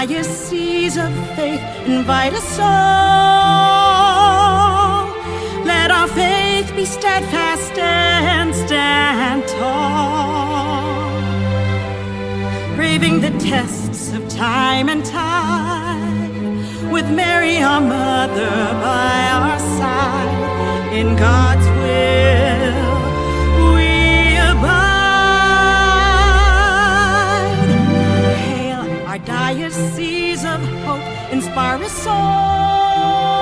diocese of faith, invite us all. Let our faith be steadfast and stand tall, braving the tests of time and tide, with Mary our mother by our side. In God's will we abide. Hail our diocese of hope, inspire us all.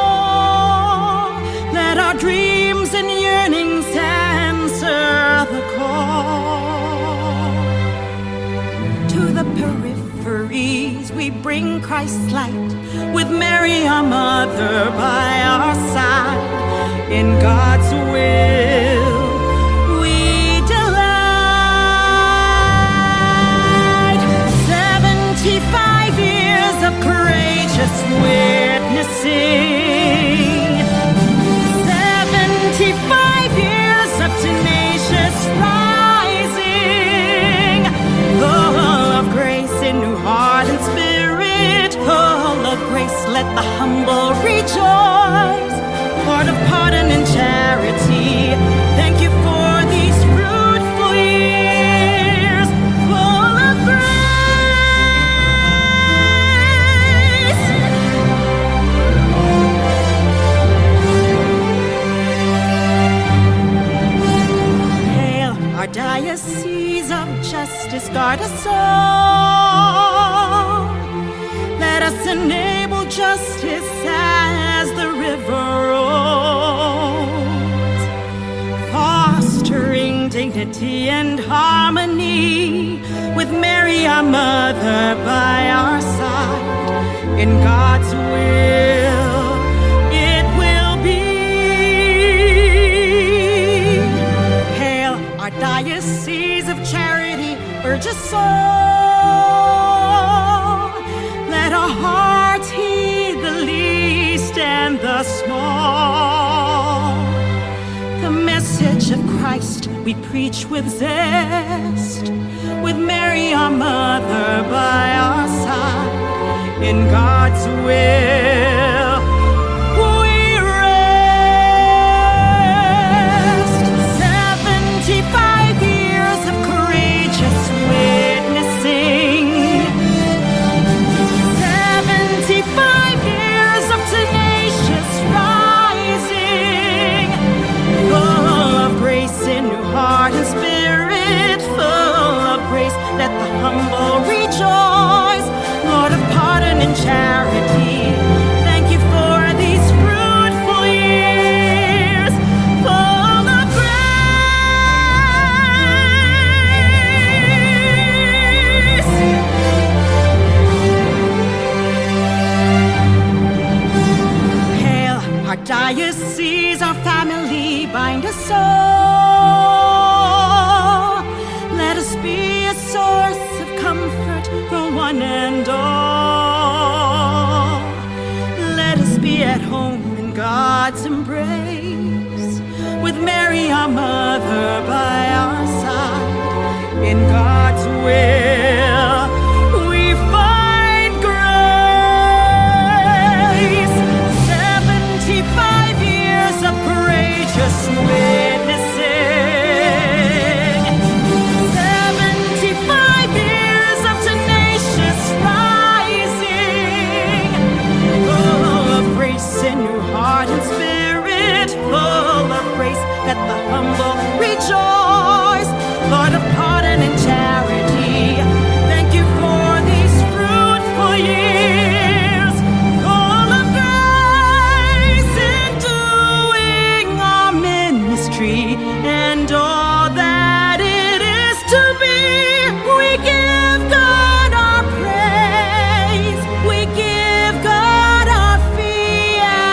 Let our dreams and yearnings answer the call. To the peripheries we bring Christ's light, with Mary our mother by our side. In God's will we delight. 75 years of courageous witnessing, 75 years of tenacious rising, full of grace in new heart and spirit, full of grace, let the humble rejoice. Lord of pardon and charity, thank you for these fruitful years, full of grace. Hail our diocese of justice, guard us all. Let us enable justice as the river rolls, fostering dignity and harmony, with Mary our mother by our side. In God's will it will be. Hail our diocese of charity, urge us all. Let our hearts heed the least and the small. The message of Christ we preach with zest, with Mary our mother by our side. In God's will we rest. 75 years of courageous witnessing, 75 years of tenacious rising, full of grace in new heart and spirit, full of grace, let the humble rejoice. Lord of pardon and charity, thank you for these fruitful years, full of grace. Hail our diocese, our family, bind us all. Let us be a source of comfort for one and all. Let us be at home in God's embrace, with Mary our mother by our side. In God's will we find grace. 75 years of courageous witnessing, 75 years of tenacious rising, full of grace in new heart and spirit, full of grace, let the humble rejoice. Lord of pardon and charity, thank you for these fruitful years, full of grace in doing our ministry and all that it is to be. We give God our praise, we give God our fiat.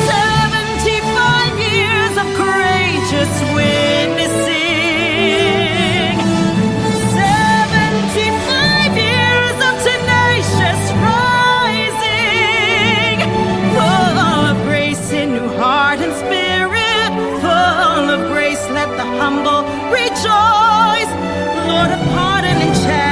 75 years of courageous witnessing, 75 years of tenacious rising, full of grace in new heart and spirit, full of grace, let the humble rejoice. Lord of pardon and charity,